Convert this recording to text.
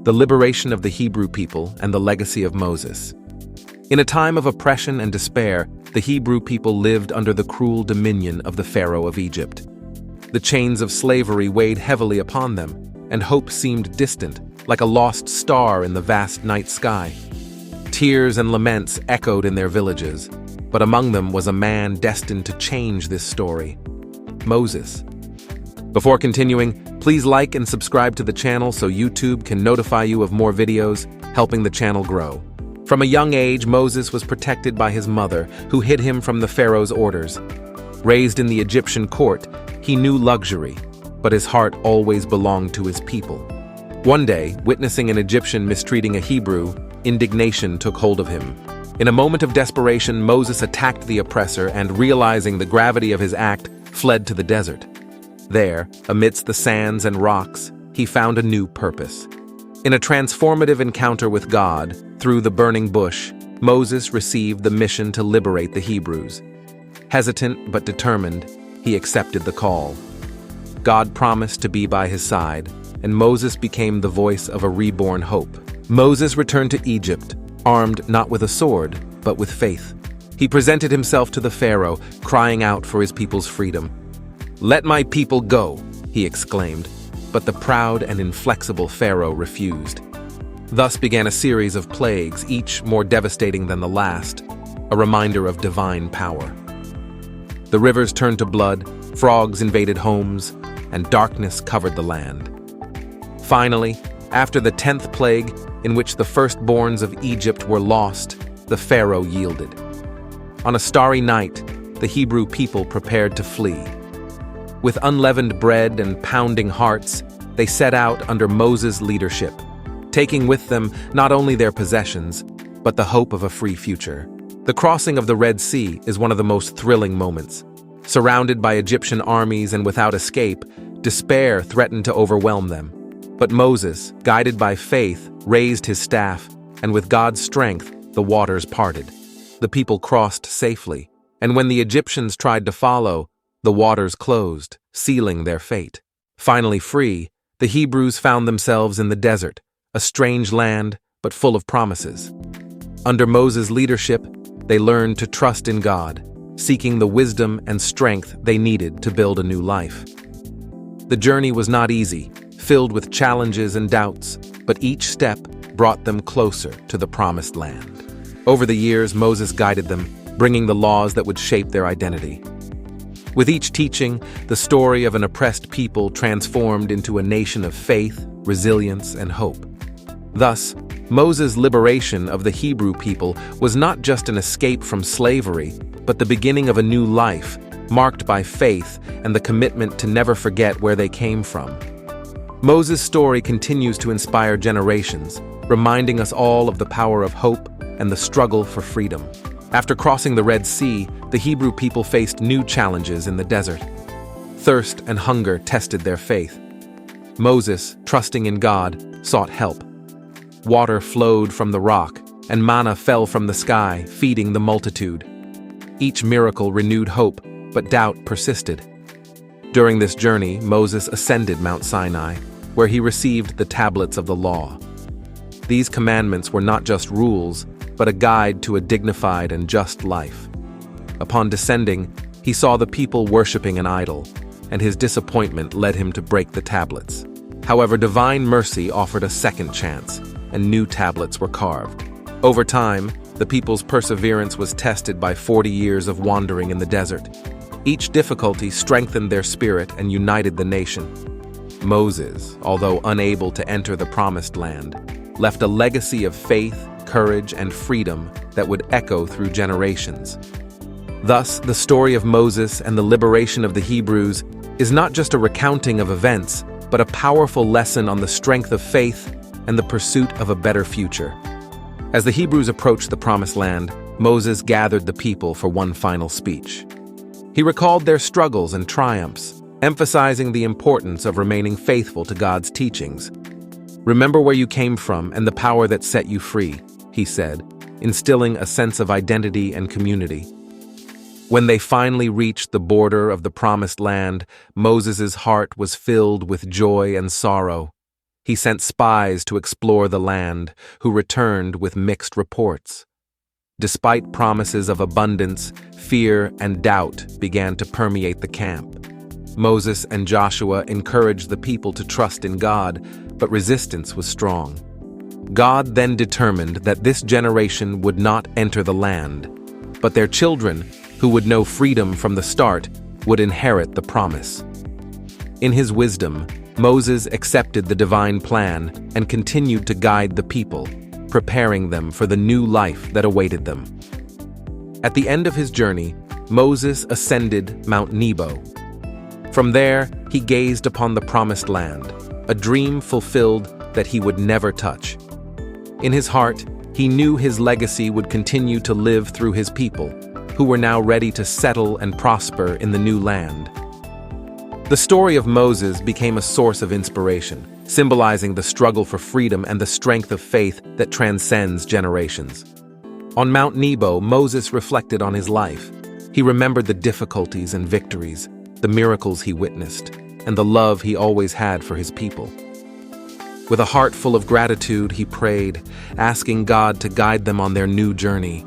the liberation of the Hebrew people and the legacy of Moses. In a time of oppression and despair, the Hebrew people lived under the cruel dominion of the Pharaoh of Egypt. The chains of slavery weighed heavily upon them, and hope seemed distant, like a lost star in the vast night sky. Tears and laments echoed in their villages, but among them was a man destined to change this story: Moses. Before continuing, please like and subscribe to the channel so YouTube can notify you of more videos, helping the channel grow. From a young age, Moses was protected by his mother, who hid him from the Pharaoh's orders. Raised in the Egyptian court, he knew luxury, but his heart always belonged to his people. One day, witnessing an Egyptian mistreating a Hebrew, indignation took hold of him. In a moment of desperation, Moses attacked the oppressor and, realizing the gravity of his act, fled to the desert. There, amidst the sands and rocks, he found a new purpose. In a transformative encounter with God, through the burning bush, Moses received the mission to liberate the Hebrews. Hesitant but determined, he accepted the call. God promised to be by his side, and Moses became the voice of a reborn hope. Moses returned to Egypt, armed not with a sword, but with faith. He presented himself to the Pharaoh, crying out for his people's freedom. "Let my people go," he exclaimed, but the proud and inflexible Pharaoh refused. Thus began a series of plagues, each more devastating than the last, a reminder of divine power. The rivers turned to blood, frogs invaded homes, and darkness covered the land. Finally, after the 10th plague, in which the firstborns of Egypt were lost, the Pharaoh yielded. On a starry night, the Hebrew people prepared to flee. With unleavened bread and pounding hearts, they set out under Moses' leadership, taking with them not only their possessions, but the hope of a free future. The crossing of the Red Sea is one of the most thrilling moments. Surrounded by Egyptian armies and without escape, despair threatened to overwhelm them. But Moses, guided by faith, raised his staff, and with God's strength, the waters parted. The people crossed safely, and when the Egyptians tried to follow, the waters closed, sealing their fate. Finally free, the Hebrews found themselves in the desert, a strange land, but full of promises. Under Moses' leadership, they learned to trust in God, seeking the wisdom and strength they needed to build a new life. The journey was not easy, filled with challenges and doubts, but each step brought them closer to the promised land. Over the years, Moses guided them, bringing the laws that would shape their identity. With each teaching, the story of an oppressed people transformed into a nation of faith, resilience, and hope. Thus, Moses' liberation of the Hebrew people was not just an escape from slavery, but the beginning of a new life, marked by faith and the commitment to never forget where they came from. Moses' story continues to inspire generations, reminding us all of the power of hope and the struggle for freedom. After crossing the Red Sea, the Hebrew people faced new challenges in the desert. Thirst and hunger tested their faith. Moses, trusting in God, sought help. Water flowed from the rock, and manna fell from the sky, feeding the multitude. Each miracle renewed hope, but doubt persisted. During this journey, Moses ascended Mount Sinai, where he received the tablets of the law. These commandments were not just rules, but a guide to a dignified and just life. Upon descending, he saw the people worshiping an idol, and his disappointment led him to break the tablets. However, divine mercy offered a second chance, and new tablets were carved. Over time, the people's perseverance was tested by 40 years of wandering in the desert. Each difficulty strengthened their spirit and united the nation. Moses, although unable to enter the promised land, left a legacy of faith, courage, and freedom that would echo through generations. Thus, the story of Moses and the liberation of the Hebrews is not just a recounting of events, but a powerful lesson on the strength of faith and the pursuit of a better future. As the Hebrews approached the Promised Land, Moses gathered the people for one final speech. He recalled their struggles and triumphs, emphasizing the importance of remaining faithful to God's teachings. "Remember where you came from and the power that set you free," he said, instilling a sense of identity and community. When they finally reached the border of the Promised Land, Moses' heart was filled with joy and sorrow. He sent spies to explore the land, who returned with mixed reports. Despite promises of abundance, fear and doubt began to permeate the camp. Moses and Joshua encouraged the people to trust in God, but resistance was strong. God then determined that this generation would not enter the land, but their children, who would know freedom from the start, would inherit the promise. In his wisdom, Moses accepted the divine plan and continued to guide the people, preparing them for the new life that awaited them. At the end of his journey, Moses ascended Mount Nebo. From there, he gazed upon the promised land, a dream fulfilled that he would never touch. In his heart, he knew his legacy would continue to live through his people, who were now ready to settle and prosper in the new land. The story of Moses became a source of inspiration, symbolizing the struggle for freedom and the strength of faith that transcends generations. On Mount Nebo, Moses reflected on his life. He remembered the difficulties and victories, the miracles he witnessed, and the love he always had for his people. With a heart full of gratitude, he prayed, asking God to guide them on their new journey.